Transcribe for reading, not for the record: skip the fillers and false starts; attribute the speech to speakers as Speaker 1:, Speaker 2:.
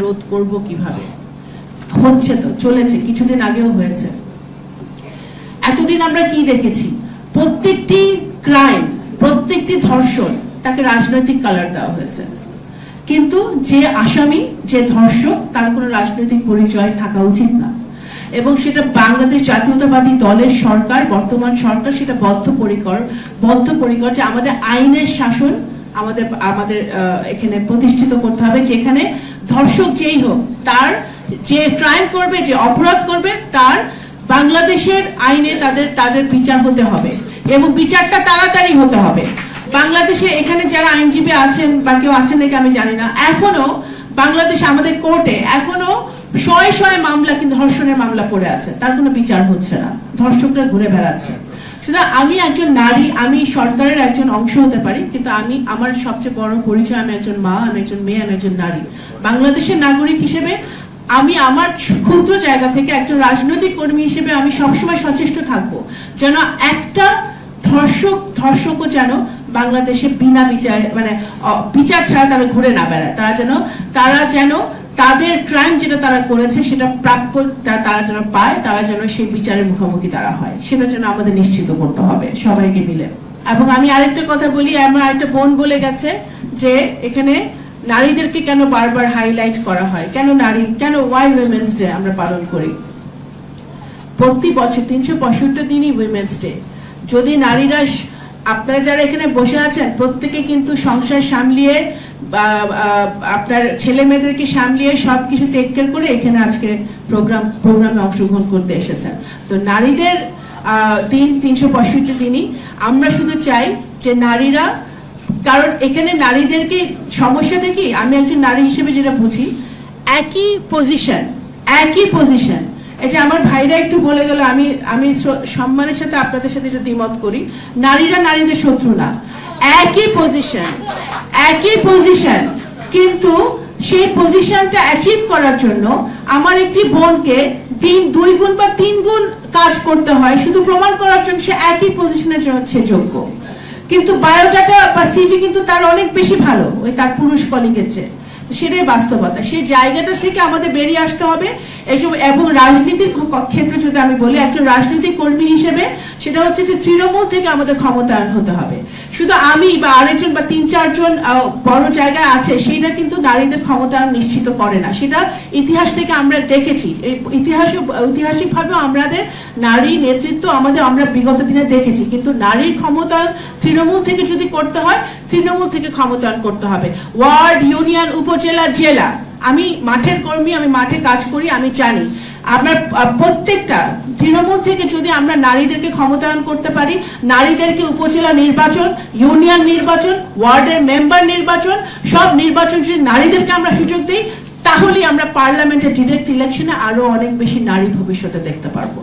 Speaker 1: রোধ করব কিভাবে? হচ্ছে তো, চলেছে, কিছুদিন আগেও হয়েছে। এতদিন আমরা কি দেখেছি? প্রত্যেকটি ক্রাইম, প্রত্যেকটি ধর্ষণ তাকে রাজনৈতিক কালার দেওয়া হয়েছে, কিন্তু যে আসামি, যে ধর্ষক, তার কোনো রাজনৈতিক পরিচয় থাকা উচিত না। এবং সেটা বাংলাদেশ জাতীয়তাবাদী দলের সরকার, বর্তমান সরকার সেটা বদ্ধপরিকর যে আমাদের আইনের শাসন আমাদের এখানে প্রতিষ্ঠিত করতে হবে, যেখানে ধর্ষক যেই হোক, তার যে ক্রাইম করবে, যে অপরাধ করবে, তার বাংলাদেশের আইনে তাদের বিচার হতে হবে এবং বিচারটা তাড়াতাড়ি হতে হবে। বাংলাদেশে এখানে যারা আইনজীবী আছেন বা কেউ আছেন নাকি আমি জানি না, এখনো বাংলাদেশে আমাদের কোর্টে এখনো শয়ে মামলা, কিন্তু ধর্ষণের মামলা পড়ে আছে, তার কোনো বিচার হচ্ছে না, ধর্ষকরা ঘুরে বেড়াচ্ছে। সুতরাং আমি একজন নারী, আমি সরকারের একজন অংশ হতে পারি, কিন্তু আমার সবচেয়ে বড় পরিচয় আমি একজন মা, আমি একজন মেয়ে, আমি একজন নারী। বাংলাদেশের নাগরিক হিসেবে আমি আমার ক্ষুদ্র জায়গা থেকে একজন রাজনৈতিক কর্মী হিসেবে আমি সবসময় সচেষ্ট থাকবো যেন একটা ধর্ষকও যেন বাংলাদেশে বিনা বিচার, মানে বিচার ছাড়া তারা ঘুরে না বেড়ায়, তারা যেন তাদের ক্রাইম যেটা তারা করেছে সেটা প্রাপ্য তারা যেন পায়, তারা যেন সেই বিচারের মুখোমুখি তারা হয়, সেটা যেন আমাদের নিশ্চিত করতে হবে সবাইকে মিলে। এবং আমি আরেকটা কথা বলি, আমার আরেকটা বোন বলে গেছে যে এখানে নারীদেরকে কেন বারবার হাইলাইট করা হয়, কেন ওয়াই উইমেন্স ডে আমরা পালন করি। প্রতি বছর 365 দিনই উইমেন্স ডে। যদি নারীরা, আপনারা যারা এখানে বসে আছেন প্রত্যেকে কিন্তু সংসার সামলিয়ে, আপনার ছেলে মেয়েদেরকে সামলিয়ে সবকিছু টেক কেয়ার করে এখানে আজকে প্রোগ্রামে অংশগ্রহণ করতে এসেছেন। তো নারীদের দিন 365 দিনই আমরা শুধু চাই যে নারীরা, কারণ এখানে নারীদেরকে সমস্যাটা কি, আমি একজন নারী হিসেবে যেটা বুঝি, একই পজিশন। এটা আমার ভাইরা একটু বলে গেল, আমি সম্মানের সাথে আপনাদের সাথে এটা দ্বিমত করি। নারীরা নারীদের শত্রু না, একই পজিশন, কিন্তু সেই পজিশনটা অ্যাচিভ করার জন্য আমার একটি বোনকে 2 গুণ বা 3 গুণ কাজ করতে হয় শুধু প্রমাণ করার জন্য সে একই পজিশনের জন্য সে যোগ্য, কিন্তু বায়োডাটা বা সিভি কিন্তু তার অনেক বেশি ভালো ওই তার পুরুষ কলিগের চেয়ে। সেটাই বাস্তবতা, সেই জায়গাটা থেকে আমাদের বেরিয়ে আসতে হবে। এবং রাজনীতির ক্ষেত্রে যদি আমি বলি, একজন রাজনৈতিক কর্মী হিসেবে সেটা হচ্ছে যে তৃণমূল থেকে আমাদের ক্ষমতায়ন হতে হবে। শুধু আমি বা আরেকজন বা 3-4 জন বড় জায়গায় আছে সেইটা কিন্তু নারীদের ক্ষমতায়ন নিশ্চিত করে না, সেটা ইতিহাস থেকে আমরা দেখেছি। ঐতিহাসিকভাবে আমাদের নারী নেতৃত্ব আমরা বিগত দিনে দেখেছি, কিন্তু নারীর ক্ষমতায়ন তৃণমূল থেকে যদি করতে হয়, তৃণমূল থেকে ক্ষমতায়ন করতে হবে। ওয়ার্ড, ইউনিয়ন, উপজেলা, জেলা, আমি মাঠের কর্মী, আমি মাঠে কাজ করি, আমি জানি আমরা প্রত্যেকটা তৃণমূল থেকে যদি আমরা নারীদেরকে ক্ষমতায়ন করতে পারি, নারীদেরকে উপজেলা নির্বাচন, ইউনিয়ন নির্বাচন, ওয়ার্ডের মেম্বার নির্বাচন, সব নির্বাচন যদি নারীদেরকে আমরা সুযোগ দিই, তাহলেই আমরা পার্লামেন্টের ডিরেক্ট ইলেকশনে আরো অনেক বেশি নারী ভবিষ্যতে দেখতে পারবো।